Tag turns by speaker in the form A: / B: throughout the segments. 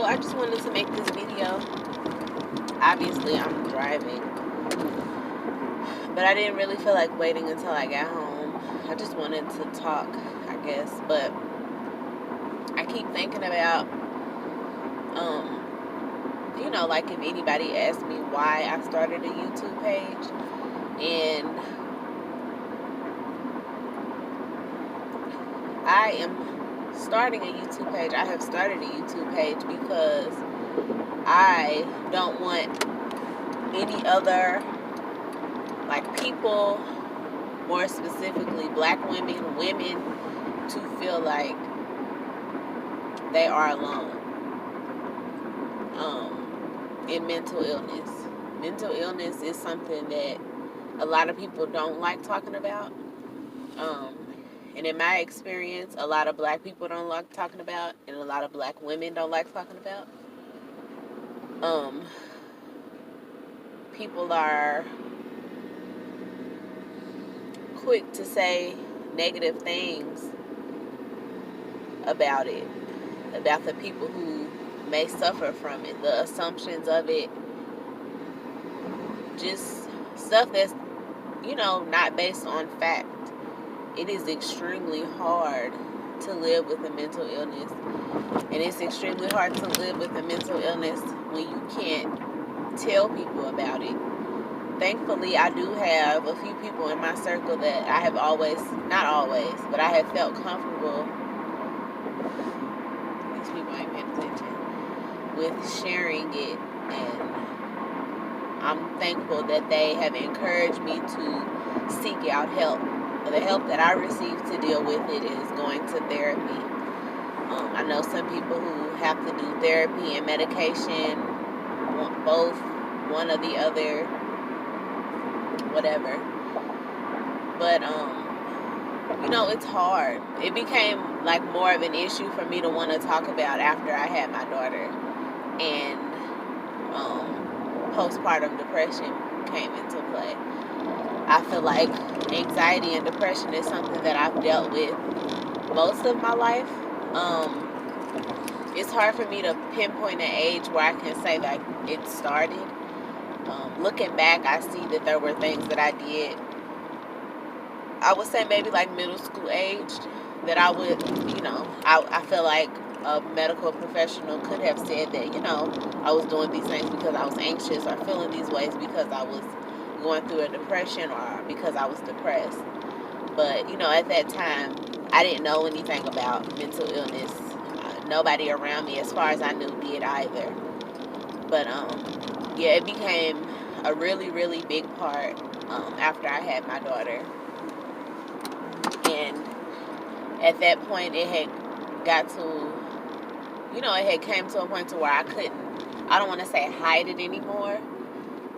A: I just wanted to make this video. Obviously, I'm driving, but I didn't really feel like waiting until I got home. I just wanted to talk, I guess, but I keep thinking about, like if anybody asked me why I started a YouTube page, and I am starting a YouTube page. I have started a YouTube page because I don't want any other, people, more specifically black women, to feel like they are alone in mental illness. Mental illness is something that a lot of people don't like talking about. And in my experience, a lot of black people don't like talking about, and a lot of black women don't like talking about. People are quick to say negative things about it, about the people who may suffer from it, the assumptions of it, just stuff that's, not based on fact. It is extremely hard to live with a mental illness, and it's extremely hard to live with a mental illness when you can't tell people about it. Thankfully, I do have a few people in my circle that I have not always, but I have felt comfortable, these people ain't paying attention, with sharing it, and I'm thankful that they have encouraged me to seek out help. The help that I receive to deal with it is going to therapy. I know some people who have to do therapy and medication, both, one or the other, whatever. But, it's hard. It became more of an issue for me to want to talk about after I had my daughter. And postpartum depression came into play. I feel like anxiety and depression is something that I've dealt with most of my life. It's hard for me to pinpoint an age where I can say that it started. Looking back, I see that there were things that I did, I would say maybe middle school age, that I would, I feel like a medical professional could have said that, I was doing these things because I was anxious, or feeling these ways because I was going through a depression, or because I was depressed. But, at that time, I didn't know anything about mental illness. Nobody around me, as far as I knew, did either. But, it became a really, really big part after I had my daughter. And at that point, it had got to, it had came to a point to where I couldn't, I don't want to say hide it anymore,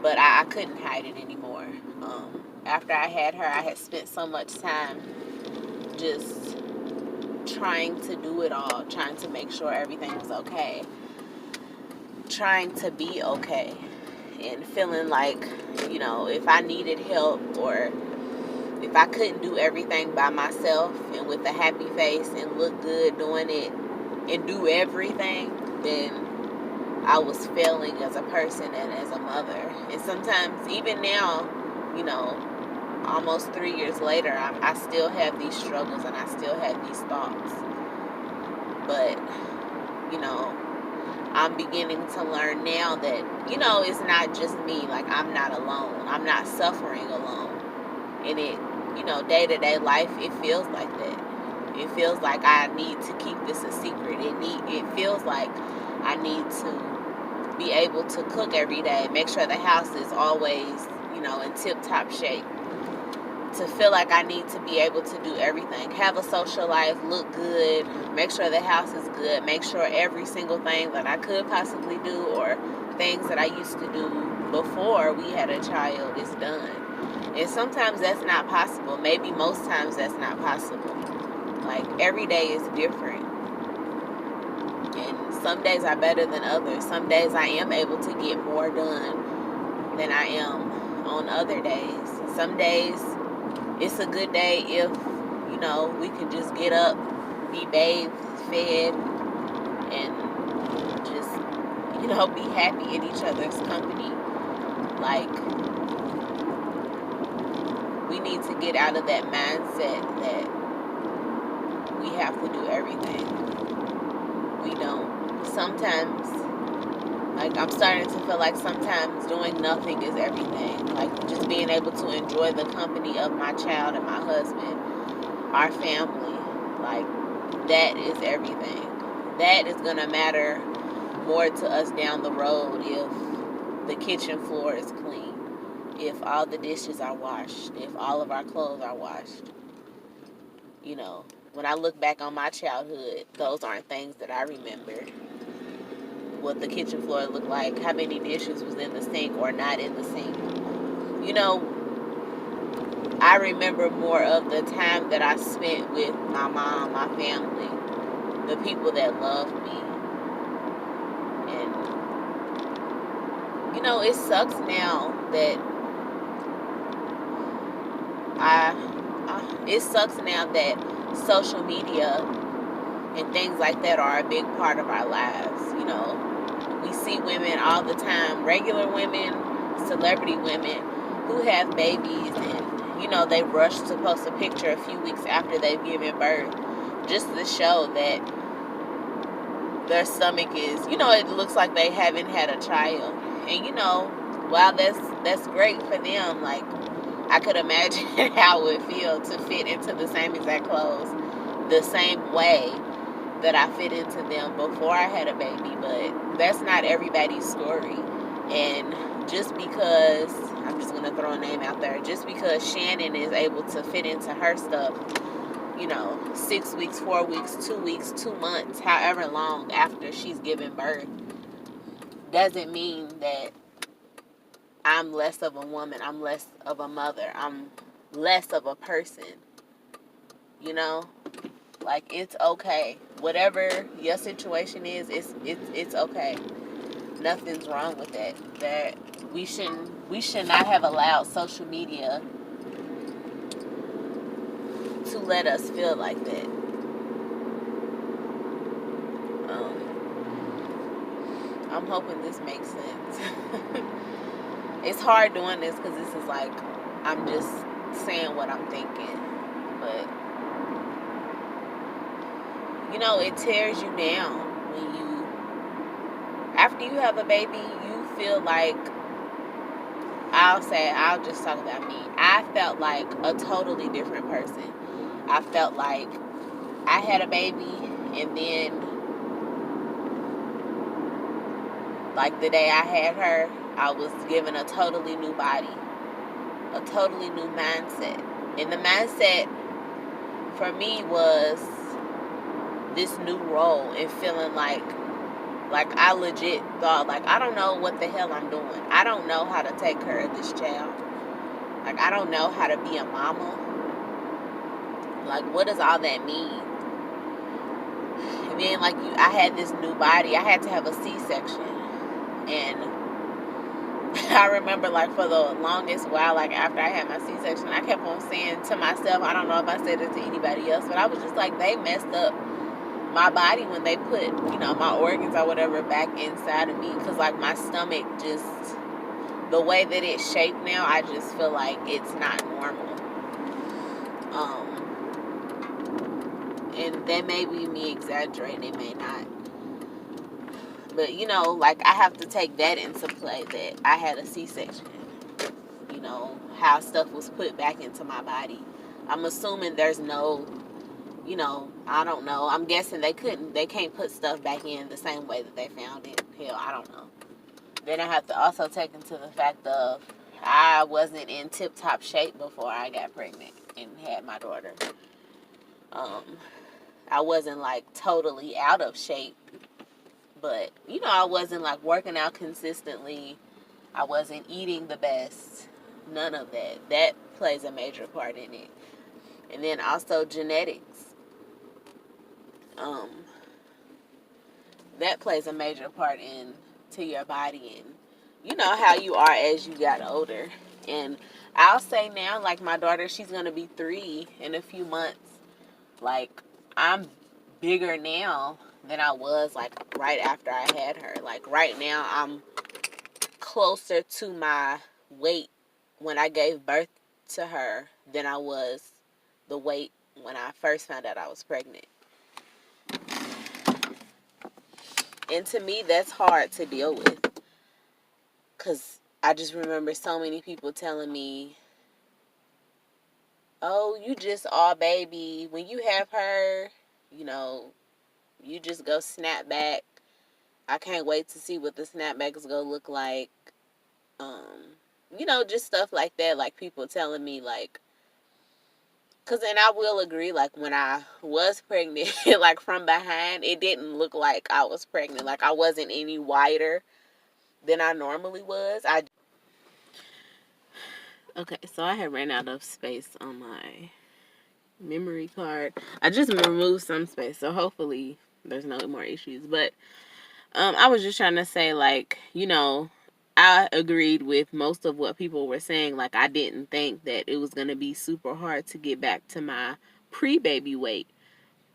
A: but I couldn't hide it anymore. After I had her, I had spent so much time just trying to do it all, trying to make sure everything was okay, trying to be okay, and feeling like, if I needed help, or if I couldn't do everything by myself and with a happy face and look good doing it and do everything, then I was failing as a person and as a mother. And sometimes, even now, almost 3 years later, I still have these struggles and I still have these thoughts. But, I'm beginning to learn now that, it's not just me. I'm not alone. I'm not suffering alone. And it, day-to-day life, it feels like that. It feels like I need to keep this a secret. It feels like I need to be able to cook every day, make sure the house is always, in tip-top shape. To feel like I need to be able to do everything, have a social life, look good, make sure the house is good, make sure every single thing that I could possibly do, or things that I used to do before we had a child, is done. And sometimes that's not possible. Maybe most times that's not possible. Every day is different. And some days are better than others. Some days I am able to get more done than I am on other days. Some days it's a good day if, we can just get up, be bathed, fed, and just, be happy in each other's company. Like, we need to get out of that mindset that we have to do everything. We don't. Sometimes, like, I'm starting to feel like sometimes doing nothing is everything. Like, just being able to enjoy the company of my child and my husband, our family, like, that is everything. That is going to matter more to us down the road if the kitchen floor is clean, if all the dishes are washed, if all of our clothes are washed. When I look back on my childhood, those aren't things that I remember. What the kitchen floor looked like, how many dishes was in the sink or not in the sink. I remember more of the time that I spent with my mom, my family, the people that loved me. And, it sucks now that it sucks now that social media and things like that are a big part of our lives. We see women all the time, regular women, celebrity women who have babies, and they rush to post a picture a few weeks after they've given birth just to show that their stomach is, it looks like they haven't had a child. And while that's great for them, like, I could imagine how it would feel to fit into the same exact clothes the same way that I fit into them before I had a baby. But that's not everybody's story. And just because, I'm just going to throw a name out there, just because Shannon is able to fit into her stuff, 6 weeks, 4 weeks, 2 weeks, 2 months, however long after she's given birth, doesn't mean that I'm less of a woman, I'm less of a mother, I'm less of a person. Like, it's okay. Whatever your situation is, it's okay. Nothing's wrong with that. That we should not have allowed social media to let us feel like that. I'm hoping this makes sense. It's hard doing this because this is like, I'm just saying what I'm thinking. But, it tears you down when after you have a baby, you feel like, I'll just talk about me. I felt like a totally different person. I felt like I had a baby, and then, like, the day I had her, I was given a totally new body, a totally new mindset. And the mindset for me was this new role and feeling like I legit thought, like, I don't know what the hell I'm doing. I don't know how to take care of this child. Like, I don't know how to be a mama. Like, what does all that mean? And then, like, I had this new body. I had to have a C-section. And I remember, like, for the longest while, like, after I had my C-section, I kept on saying to myself, I don't know if I said it to anybody else, but I was just like, they messed up my body when they put, my organs or whatever back inside of me. Because, like, my stomach just, the way that it's shaped now, I just feel like it's not normal. And that may be me exaggerating, it may not. But, like, I have to take that into play, that I had a C-section. How stuff was put back into my body. I'm assuming there's no, I don't know. I'm guessing they can't put stuff back in the same way that they found it. Hell, I don't know. Then I have to also take into the fact of, I wasn't in tip-top shape before I got pregnant and had my daughter. I wasn't, like, totally out of shape. But, I wasn't, like, working out consistently. I wasn't eating the best. None of that. That plays a major part in it. And then also genetics. That plays a major part into your body and, how you are as you got older. And I'll say now, like, my daughter, she's going to be 3 in a few months. Like, I'm bigger now than I was like right after I had her. Like right now I'm closer to my weight when I gave birth to her than I was the weight when I first found out I was pregnant. And to me, that's hard to deal with. Because I just remember so many people telling me, oh, you just all baby. When you have her, you know, you just go snap back. I can't wait to see what the snapback is going to look like. You know, just stuff like that. Like people telling me, like, because, and I will agree, like, when I was pregnant, like, from behind, it didn't look like I was pregnant. Like, I wasn't any wider than I normally was. Okay, so I had ran out of space on my memory card. I just removed some space, so hopefully there's no more issues. But I was just trying to say, like, you know, I agreed with most of what people were saying. Like, I didn't think that it was going to be super hard to get back to my pre-baby weight.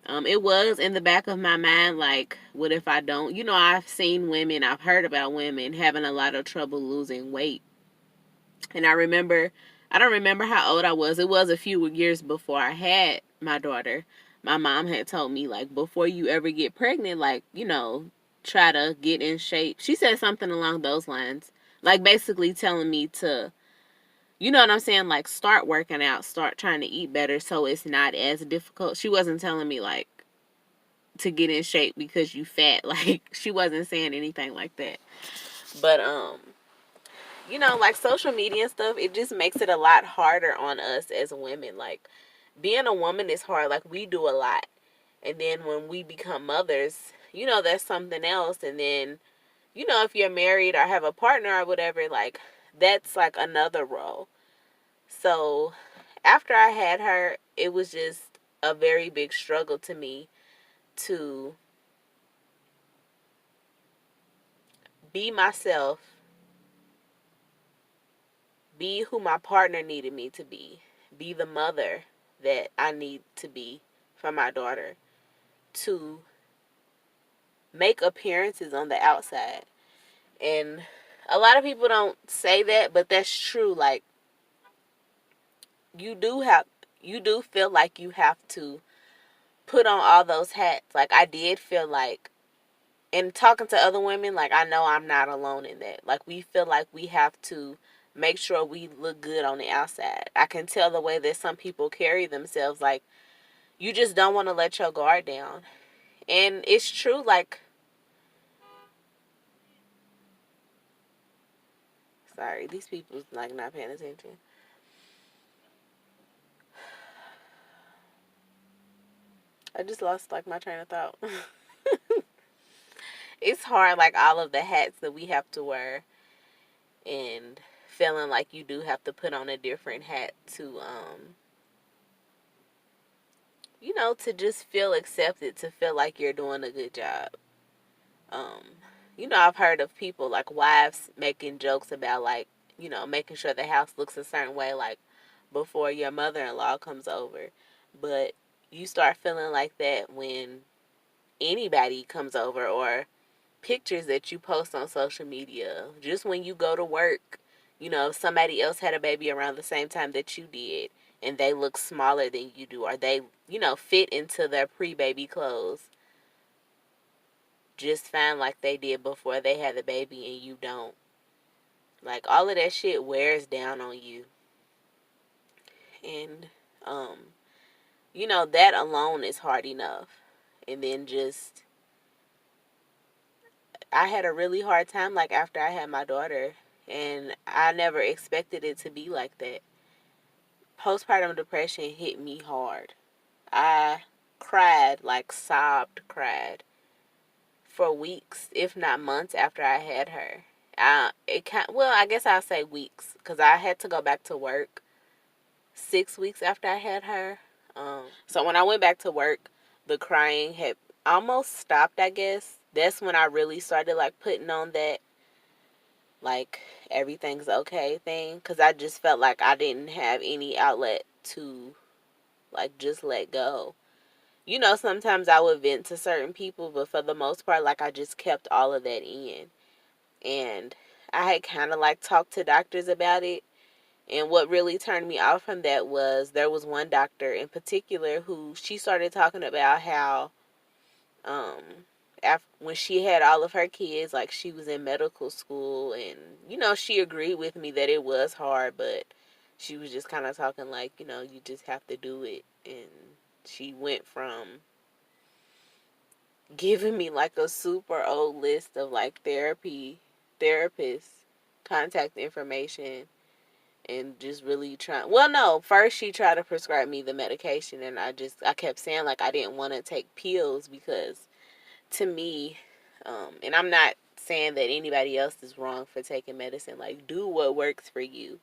A: It was in the back of my mind, like, what if I don't? You know, I've seen women, I've heard about women having a lot of trouble losing weight. And I don't remember how old I was. It was a few years before I had my daughter. My mom had told me, like, before you ever get pregnant, like, you know, try to get in shape. She said something along those lines. Like, basically telling me to, you know what I'm saying? Like, start working out, start trying to eat better so it's not as difficult. She wasn't telling me, like, to get in shape because you fat. Like, she wasn't saying anything like that. But, you know, like social media and stuff, it just makes it a lot harder on us as women. Like, being a woman is hard. Like, we do a lot. And then when we become mothers, you know, that's something else. And then, you know, if you're married or have a partner or whatever, like, that's like another role. So after I had her, it was just a very big struggle to me to be myself, be who my partner needed me to be the mother that I need to be for my daughter, to make appearances on the outside. And a lot of people don't say that, but that's true. Like, you do have, you do feel like you have to put on all those hats. Like, I did feel like, and talking to other women, like, I know I'm not alone in that. Like, we feel like we have to make sure we look good on the outside. I can tell the way that some people carry themselves. Like, you just don't want to let your guard down. And it's true, like, sorry, these people's, like, not paying attention. I just lost, like, my train of thought. It's hard, like, all of the hats that we have to wear, and feeling like you do have to put on a different hat to, you know, to just feel accepted, to feel like you're doing a good job. Um, you know, I've heard of people, like, wives making jokes about, like, you know, making sure the house looks a certain way, like, before your mother-in-law comes over. But you start feeling like that when anybody comes over, or pictures that you post on social media. Just when you go to work, you know, if somebody else had a baby around the same time that you did and they look smaller than you do, or they, you know, fit into their pre-baby clothes just fine like they did before they had the baby, and you don't. Like, all of that shit wears down on you. And, um, you know, that alone is hard enough. And then just, I had a really hard time, like, after I had my daughter. And I never expected it to be like that. Postpartum depression hit me hard. I cried, like, sobbed, cried for weeks, if not months, after I had her. I guess I'll say weeks, because I had to go back to work 6 weeks after I had her. So when I went back to work, the crying had almost stopped, I guess. That's when I really started, like, putting on that, like, everything's okay thing, because I just felt like I didn't have any outlet to, like, just let go. you know, sometimes I would vent to certain people, but for the most part, like, I just kept all of that in. And I had kind of like talked to doctors about it. And what really turned me off from that was there was one doctor in particular who she started talking about how after, when she had all of her kids, like, she was in medical school, and you know, she agreed with me that it was hard, but she was just kind of talking like, you know, you just have to do it. And she went from giving me like a super old list of like therapists contact information, and just really trying, well, no, first she tried to prescribe me the medication, and I kept saying like I didn't want to take pills because to me, and I'm not saying that anybody else is wrong for taking medicine, like, do what works for you.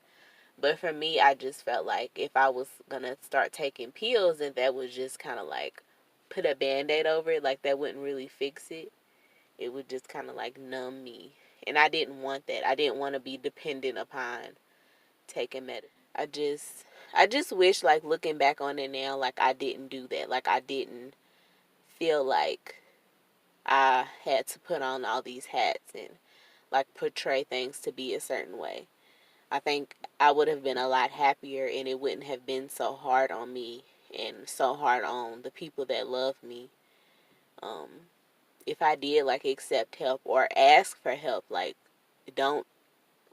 A: But for me, I just felt like if I was gonna start taking pills, then that would just kind of like put a band-aid over it, like that wouldn't really fix it. It would just kind of like numb me, and I didn't want that. I didn't want to be dependent upon taking medicine. I just wish, like, looking back on it now, like I didn't do that. Like I didn't feel like I had to put on all these hats and like portray things to be a certain way. I think I would have been a lot happier, and it wouldn't have been so hard on me and so hard on the people that love me. Um, if I did like accept help or ask for help, like, don't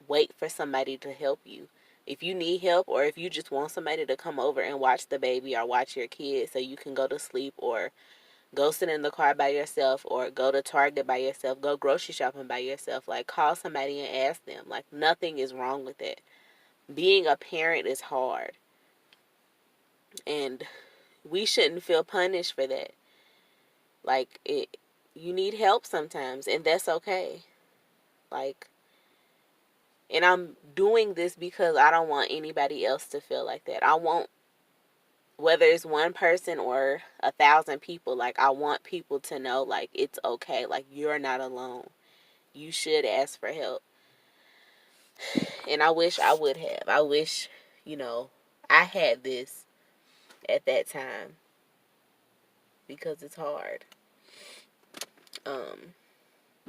A: wait for somebody to help you. If you need help, or if you just want somebody to come over and watch the baby or watch your kid so you can go to sleep, or go sit in the car by yourself, or go to Target by yourself, go grocery shopping by yourself, like, call somebody and ask them. Like, nothing is wrong with it. Being a parent is hard, and we shouldn't feel punished for that. Like, you need help sometimes, and that's okay. Like, and I'm doing this because I don't want anybody else to feel like that. I want, whether it's one person or 1,000 people, like, I want people to know, like, it's okay. Like, you're not alone. You should ask for help. And I wish I would have. I wish, you know, I had this at that time, because it's hard. Um,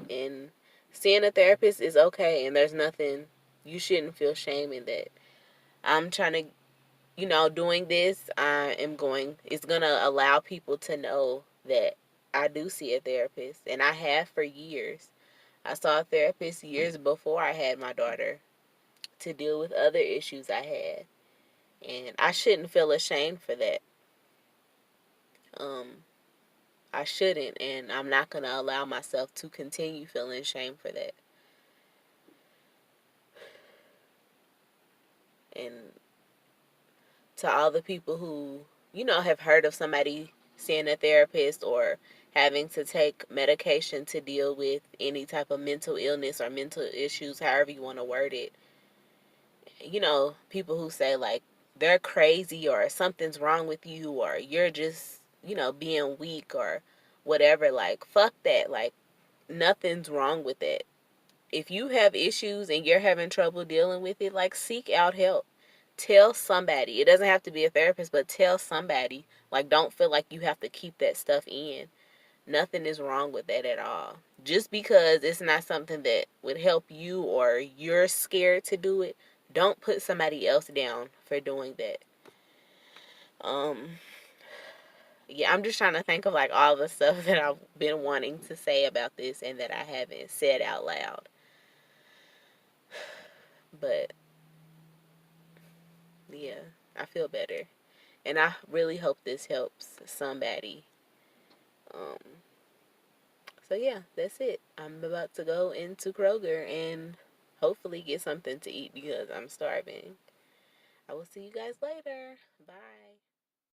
A: and seeing a therapist is okay, and there's nothing, you shouldn't feel shame in that. I'm trying to, you know, doing this, it's going to allow people to know that I do see a therapist, and I have for years. I saw a therapist years before I had my daughter to deal with other issues I had. And I shouldn't feel ashamed for that. Um, I shouldn't, and I'm not going to allow myself to continue feeling shame for that. And to all the people who, you know, have heard of somebody seeing a therapist or having to take medication to deal with any type of mental illness or mental issues, however you want to word it, you know, people who say like they're crazy or something's wrong with you or you're just, you know, being weak or whatever, like, fuck that. Like, nothing's wrong with that. If you have issues and you're having trouble dealing with it, like, seek out help. Tell somebody. It doesn't have to be a therapist, but tell somebody. Like, don't feel like you have to keep that stuff in. Nothing is wrong with that at all. Just because it's not something that would help you or you're scared to do it, don't put somebody else down for doing that. Yeah, I'm just trying to think of like all the stuff that I've been wanting to say about this and that I haven't said out loud. But yeah, I feel better. And I really hope this helps somebody. Um, so yeah, that's it. I'm about to go into Kroger and hopefully get something to eat because I'm starving. I will see you guys later. Bye.